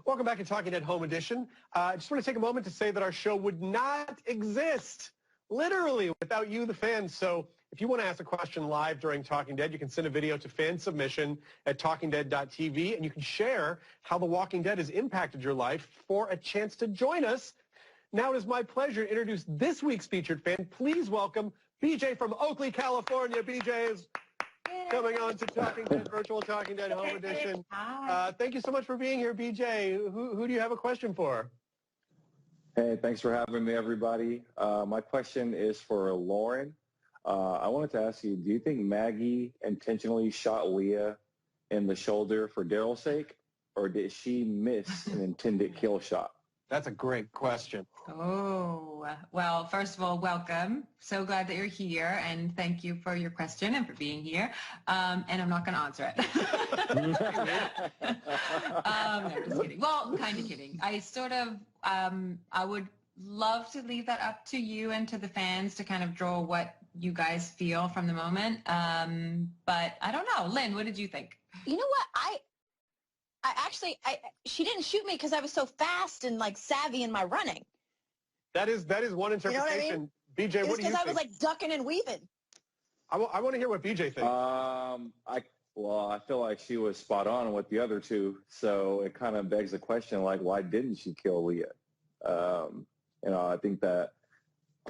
Welcome back to Talking Dead Home Edition. I just want to take a moment to say that our show would not exist, literally, without you, the fans. So if you want to ask a question live during Talking Dead, you can send a video to fan submission at talkingdead.tv, and you can share how The Walking Dead has impacted your life for a chance to join us. Now it is my pleasure to introduce this week's featured fan. Please welcome BJ from Oakley, California. BJ is coming on to Talking Dead, virtual Talking Dead Home Edition. Thank you so much for being here, BJ. Who do you have a question for? Hey, thanks for having me, everybody. My question is for Lauren. I wanted to ask you, do you think Maggie intentionally shot Leah in the shoulder for Daryl's sake, or did she miss an intended kill shot? That's a great question. Oh, well, first of all, welcome. So glad that you're here, and thank you for your question and for being here. And I'm not going to answer it. No, just kidding. Well, kind of kidding. I sort of, I would love to leave that up to you and to the fans to kind of draw what you guys feel from the moment. But I don't know. Lynn, what did you think? You know what? She didn't shoot me because I was so fast and like savvy in my running. That is one interpretation. You know what I mean? BJ, what do you think? Because I was like ducking and weaving. I want to hear what BJ thinks. I feel like she was spot on with the other two, so it kind of begs the question, like, why didn't she kill Leah?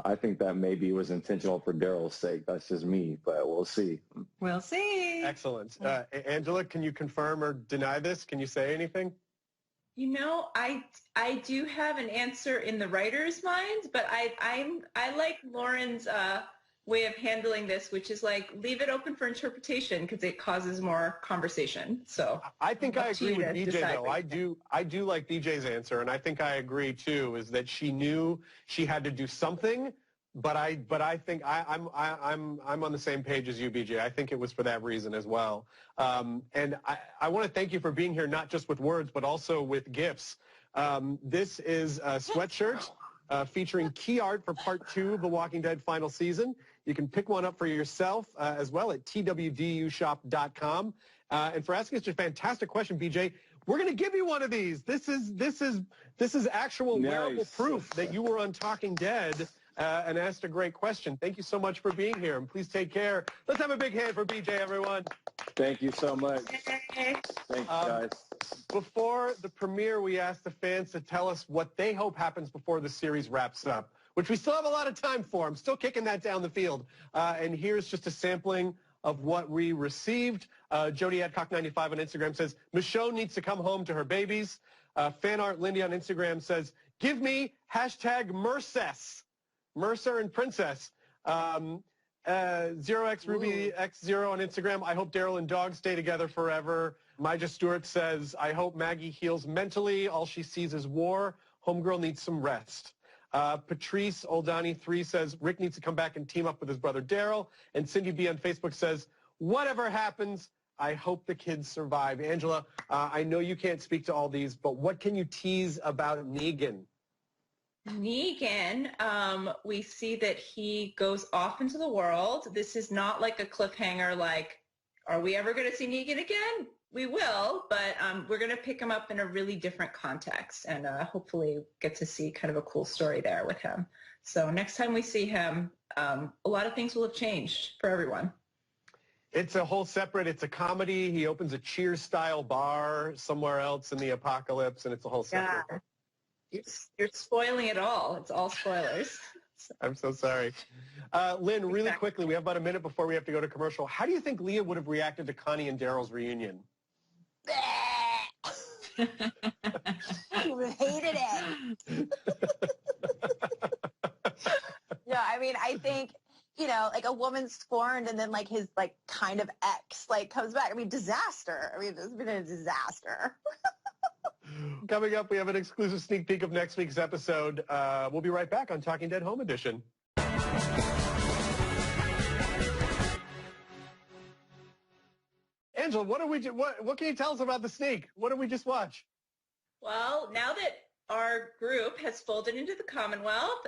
I think that maybe it was intentional for Daryl's sake. That's just me, but we'll see. We'll see. Excellent. Angela, can you confirm or deny this? Can you say anything? You know, I do have an answer in the writer's mind, but I like Lauren's way of handling this, which is like leave it open for interpretation because it causes more conversation. So I think I agree with BJ though. I do like BJ's answer, and I think I agree too. Is that she knew she had to do something, but I think I'm on the same page as you, BJ. I think it was for that reason as well. And I want to thank you for being here, not just with words, but also with gifts. This is a sweatshirt featuring key art for part 2 of The Walking Dead final season. You can pick one up for yourself as well at twdushop.com. And for asking us a fantastic question, BJ, we're going to give you one of these. This is actual wearable proof that you were on Talking Dead and asked a great question. Thank you so much for being here, and please take care. Let's have a big hand for BJ, everyone. Thank you so much. Thanks, guys. Before the premiere, we asked the fans to tell us what they hope happens before the series wraps up, which we still have a lot of time for. I'm still kicking that down the field. And here's just a sampling of what we received. Jody Adcock95 on Instagram says, Michonne needs to come home to her babies. Fan Art Lindy on Instagram says, give me #Mercess. Mercer and Princess. 0xRubyX0 on Instagram. I hope Daryl and Dog stay together forever. Maja Stewart says, I hope Maggie heals mentally. All she sees is war. Homegirl needs some rest. Patrice Oldani3 says, Rick needs to come back and team up with his brother Daryl. And Cindy B on Facebook says, whatever happens, I hope the kids survive. Angela, I know you can't speak to all these, but what can you tease about Negan? Negan, we see that he goes off into the world. This is not like a cliffhanger like, are we ever going to see Negan again? We will, but we're going to pick him up in a really different context and hopefully get to see kind of a cool story there with him. So next time we see him, a lot of things will have changed for everyone. It's a whole separate, it's a comedy. He opens a Cheers-style bar somewhere else in the apocalypse, and it's a whole separate. Yeah. You're spoiling it all. It's all spoilers. I'm so sorry. Lynn, really quickly, we have about a minute before we have to go to commercial. How do you think Leah would have reacted to Connie and Daryl's reunion? She would have hated it. Yeah, I mean, I think, you know, like a woman scorned and then like his like kind of ex like comes back. I mean, disaster. I mean, it's been a disaster. Coming up, we have an exclusive sneak peek of next week's episode. We'll be right back on Talking Dead Home Edition. Angela, what can you tell us about the sneak? What did we just watch? Well, now that our group has folded into the Commonwealth,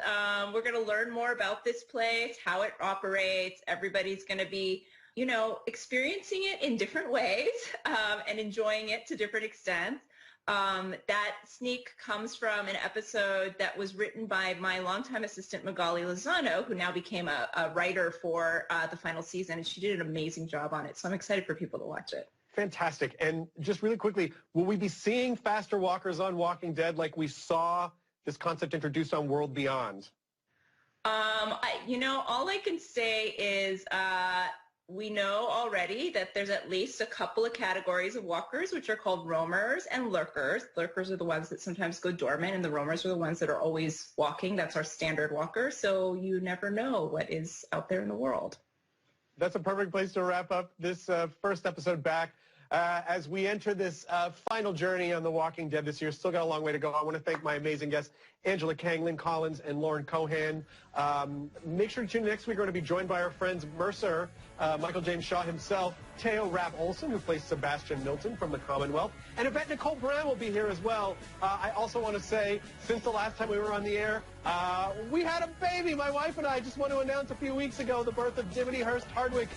we're going to learn more about this place, how it operates. Everybody's going to be, you know, experiencing it in different ways and enjoying it to different extents. That sneak comes from an episode that was written by my longtime assistant, Magali Lozano, who now became a writer for the final season, and she did an amazing job on it. So I'm excited for people to watch it. Fantastic. And just really quickly, will we be seeing faster walkers on Walking Dead like we saw this concept introduced on World Beyond? All I can say is we know already that there's at least a couple of categories of walkers, which are called roamers and lurkers. Lurkers are the ones that sometimes go dormant, and the roamers are the ones that are always walking. That's our standard walker. So you never know what is out there in the world. That's a perfect place to wrap up this first episode back. As we enter this final journey on The Walking Dead this year, still got a long way to go. I want to thank my amazing guests, Angela Kang, Lynn Collins, and Lauren COHAN. Make sure to tune in next week. We're going to be joined by our friends Mercer, Michael James Shaw himself, Teo Rapp Olsen, who plays Sebastian Milton from the Commonwealth, and Yvette Nicole Brown will be here as well. I also want to say, since the last time we were on the air, we had a baby. My wife and I just want to announce a few weeks ago the birth of Dimity Hurst Hardwick.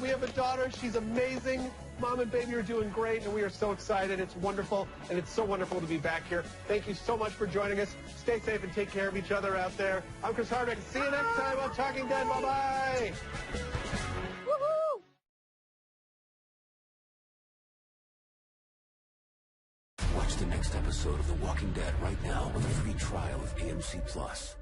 We have a daughter. She's amazing. Mom and baby are doing great, and we are so excited. It's wonderful, and it's so wonderful to be back here. Thank you so much for joining us. Stay safe and take care of each other out there. I'm Chris Hardwick. See you next time on Talking Dead. Bye-bye. Woohoo! Watch the next episode of The Walking Dead right now with a free trial of AMC+.